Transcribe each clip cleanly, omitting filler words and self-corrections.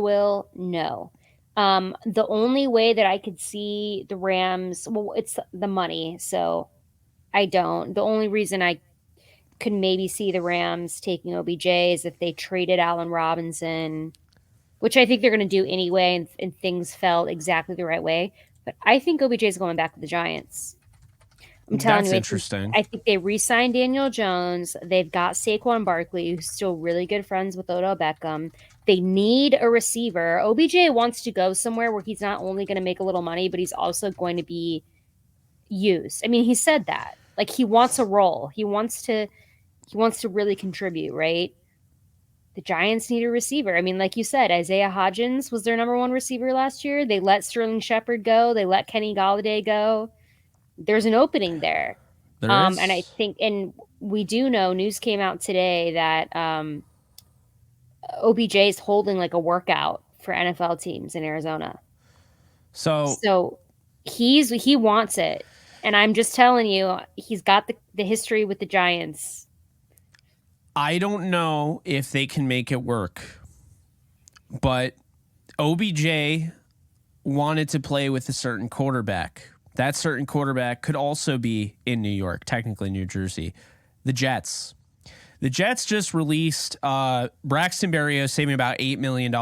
will? No. The only way that I could see the Rams, well, it's the money, so I don't. The only reason I could maybe see the Rams taking OBJ is if they traded Allen Robinson, which I think they're going to do anyway, and things fell exactly the right way. But I think OBJ is going back to the Giants. I'm telling That's you, interesting. I think they re-signed Daniel Jones. They've got Saquon Barkley, who's still really good friends with Odell Beckham. They need a receiver. OBJ wants to go somewhere where he's not only going to make a little money, but he's also going to be used. I mean, he said that. Like he wants a role. He wants to really contribute, right? The Giants need a receiver. I mean, like you said, Isaiah Hodgins was their number one receiver last year. They let Sterling Shepard go. They let Kenny Galladay go. There's an opening there. There And I is. think, and we do know, news came out today that OBJ is holding like a workout for NFL teams in Arizona. So So he wants it. And I'm just telling you, he's got the history with the Giants. I don't know if they can make it work, but OBJ wanted to play with a certain quarterback. That certain quarterback could also be in New York, technically New Jersey. The Jets. The Jets just released Braxton Berrios saving about $8 million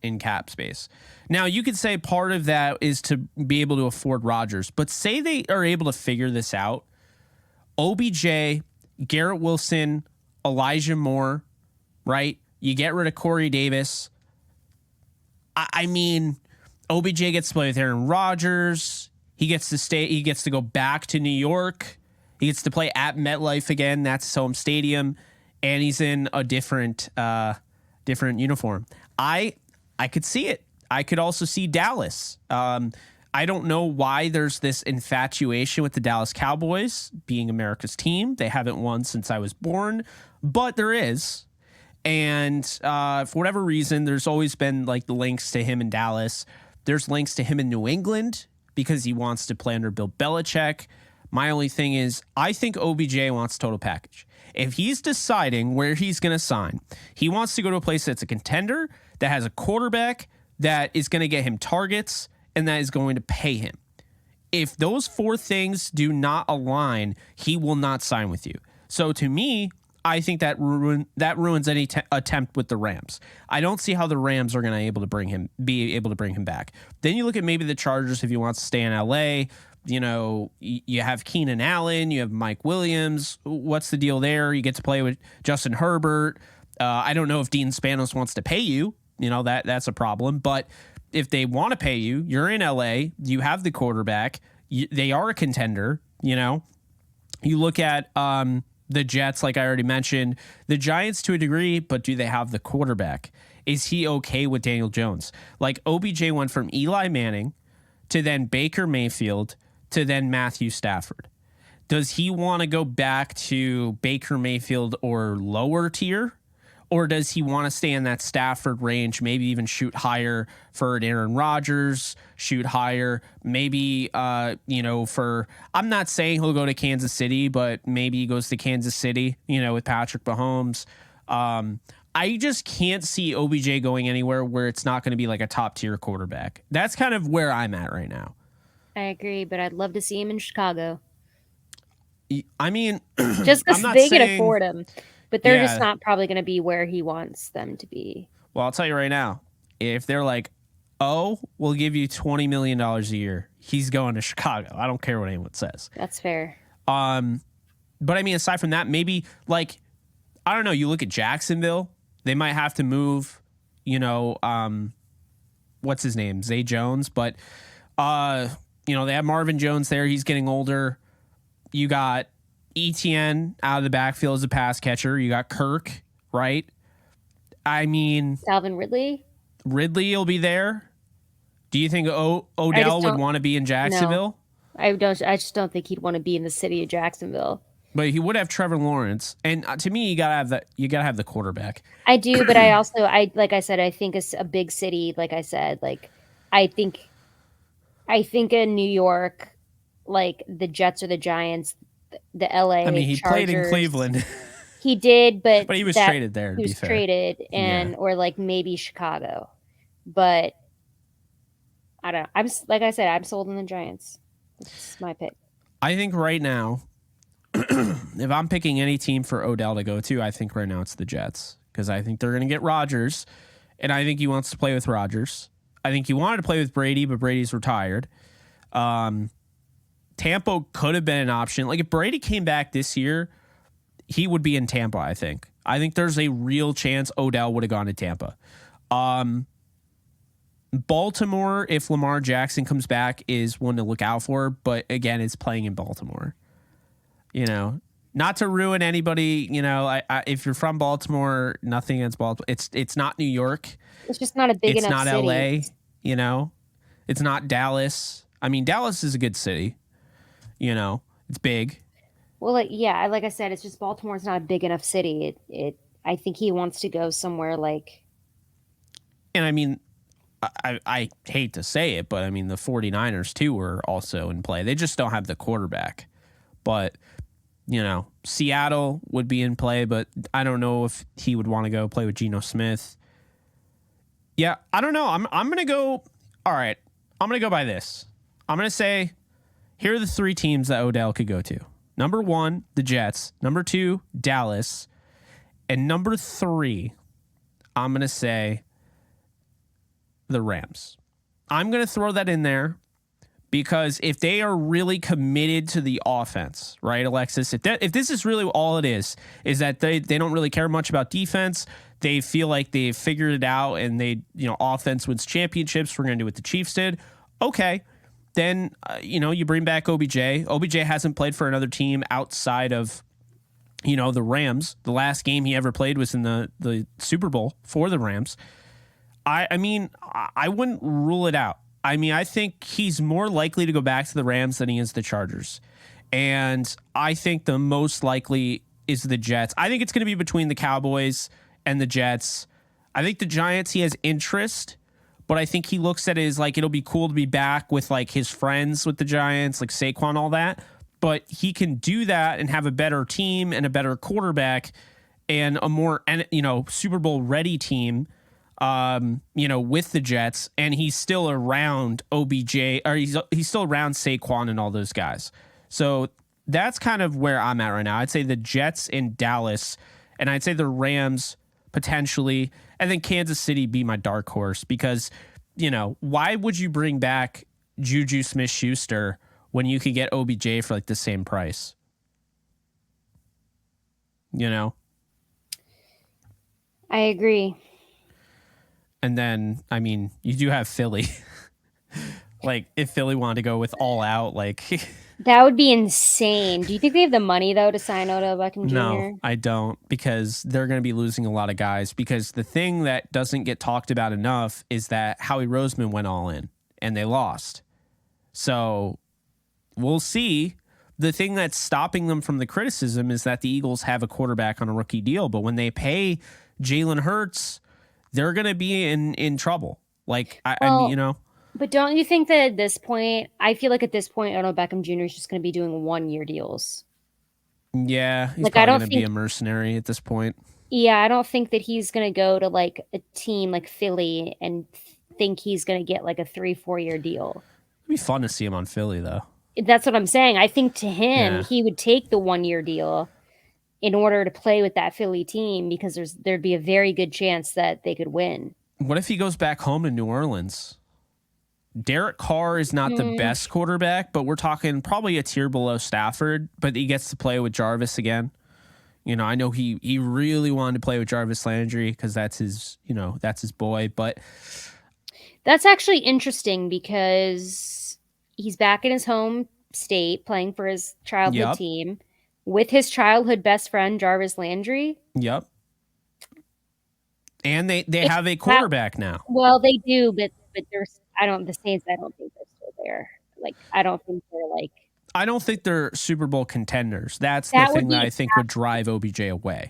in cap space. Now, you could say part of that is to be able to afford Rodgers, but say they are able to figure this out. OBJ, Garrett Wilson, Elijah Moore, right? You get rid of Corey Davis. I mean, OBJ gets to play with Aaron Rodgers. He gets to stay. He gets to go back to New York. He gets to play at MetLife again. That's his home stadium, and he's in a different uniform. I could see it. I could also see Dallas. I don't know why there's this infatuation with the Dallas Cowboys being America's team. They haven't won since I was born, but there is. And for whatever reason, there's always been like the links to him in Dallas. There's links to him in New England because he wants to play under Bill Belichick. My only thing is, I think OBJ wants total package. If he's deciding where he's going to sign, he wants to go to a place that's a contender, that has a quarterback that is going to get him targets, and that is going to pay him. If those four things do not align, he will not sign with you. So to me, I think that ruins any attempt with the Rams. I don't see how the Rams are going to be able to bring him back. Then you look at maybe the Chargers if he wants to stay in LA. You know, you have Keenan Allen, you have Mike Williams. What's the deal there? You get to play with Justin Herbert. I don't know if Dean Spanos wants to pay you. You know, that's a problem. But if they want to pay you, you're in LA. You have the quarterback. They are a contender. You know, you look at the Jets, like I already mentioned, the Giants to a degree, but do they have the quarterback? Is he okay with Daniel Jones? Like OBJ went from Eli Manning to then Baker Mayfield to then Matthew Stafford. Does he want to go back to Baker Mayfield or lower tier? Or does he want to stay in that Stafford range, maybe even shoot higher for an Aaron Rodgers, shoot higher, maybe, I'm not saying he'll go to Kansas City, but maybe he goes to Kansas City, with Patrick Mahomes. I just can't see OBJ going anywhere where it's not going to be like a top tier quarterback. That's kind of where I'm at right now. I agree, but I'd love to see him in Chicago. I mean, Just I'm because not they can saying, afford him, but they're just yeah. not probably going to be where he wants them to be. Well, I'll tell you right now, if they're like, oh, we'll give you $20 million a year, he's going to Chicago. I don't care what anyone says. That's fair. But I mean, aside from that, maybe like, I don't know, you look at Jacksonville, they might have to move, what's his name? Zay Jones. But, they have Marvin Jones there. He's getting older. You got ETN out of the backfield as a pass catcher. You got Kirk, right? I mean, Calvin Ridley? Ridley will be there. Do you think Odell would want to be in Jacksonville? No, I just don't think he'd want to be in the city of Jacksonville. But he would have Trevor Lawrence, and to me, you gotta have the quarterback. I do, but I also, like I said, I think it's a big city. Like I said, like I think in New York, like the Jets or the Giants, the LA. I mean, he Chargers, played in Cleveland. He did, but he was traded there. He was traded, or like maybe Chicago. but I don't know. Like I said, I'm sold on the Giants. That's my pick. I think right now, if I'm picking any team for Odell to go to, I think right now it's the Jets because I think they're going to get Rodgers, and I think he wants to play with Rodgers. I think he wanted to play with Brady, but Brady's retired. Tampa could have been an option. Like if Brady came back this year, he would be in Tampa, I think. I think there's a real chance Odell would have gone to Tampa. Baltimore, if Lamar Jackson comes back, is one to look out for. But again, it's playing in Baltimore. You know, not to ruin anybody. You know, if you're from Baltimore, nothing against Baltimore. It's not New York. It's just not a big It's enough not city. LA. You know, it's not Dallas. I mean, Dallas is a good city. You know, it's big. Well, like I said, it's just Baltimore's not a big enough city. I think he wants to go somewhere like. And I mean, I hate to say it, but I mean, the 49ers too are also in play. They just don't have the quarterback. But, you know, Seattle would be in play, but I don't know if he would want to go play with Geno Smith. Yeah, I don't know. I'm going to go. All right. I'm going to go by this. I'm going to say, here are the three teams that Odell could go to. Number 1, the Jets. Number 2, Dallas. And number 3, I'm going to say the Rams. I'm going to throw that in there because if they are really committed to the offense, right, Alexis? If this is really all it is that they don't really care much about defense. They feel like they've figured it out and offense wins championships. We're going to do what the Chiefs did. Okay. Then, you bring back OBJ. OBJ hasn't played for another team outside of, the Rams. The last game he ever played was in the Super Bowl for the Rams. I mean, I wouldn't rule it out. I mean, I think he's more likely to go back to the Rams than he is the Chargers. And I think the most likely is the Jets. I think it's going to be between the Cowboys and the Jets. I think the Giants, he has interest, but I think he looks at it as like, it'll be cool to be back with like his friends with the Giants, like Saquon, all that. But he can do that and have a better team and a better quarterback and a more, Super Bowl ready team, with the Jets. And he's still around OBJ, or he's still around Saquon and all those guys. So that's kind of where I'm at right now. I'd say the Jets in Dallas, and I'd say the Rams potentially, and then Kansas City be my dark horse because, why would you bring back Juju Smith-Schuster when you could get OBJ for like the same price? I agree. And then, I mean, you do have Philly. Like, if Philly wanted to go with all out, like... That would be insane. Do you think they have the money, though, to sign Odell Beckham Jr.? No, I don't, because they're going to be losing a lot of guys. Because the thing that doesn't get talked about enough is that Howie Roseman went all in, and they lost. So, we'll see. The thing that's stopping them from the criticism is that the Eagles have a quarterback on a rookie deal. But when they pay Jalen Hurts, they're going to be in trouble. Like, I mean, But don't you think that at this point, I feel like at this point, Odell Beckham Jr. is just going to be doing 1-year deals. Yeah, he's Like, probably going to be a mercenary at this point. Yeah, I don't think that he's going to go to like a team like Philly and think he's going to get like a 3-4 year deal. It'd be fun to see him on Philly, though. That's what I'm saying. I think to him, he would take the 1-year deal in order to play with that Philly team because there'd be a very good chance that they could win. What if he goes back home to New Orleans? Derek Carr is not the best quarterback, but we're talking probably a tier below Stafford, but he gets to play with Jarvis again. I know he really wanted to play with Jarvis Landry because that's his boy, but that's actually interesting because he's back in his home state playing for his childhood team with his childhood best friend, Jarvis Landry. Yep. And they have a quarterback now. Well, they do, but there's the Saints, I don't think they're still there. Like, I don't think they're Super Bowl contenders. That's the thing that I think would drive OBJ away.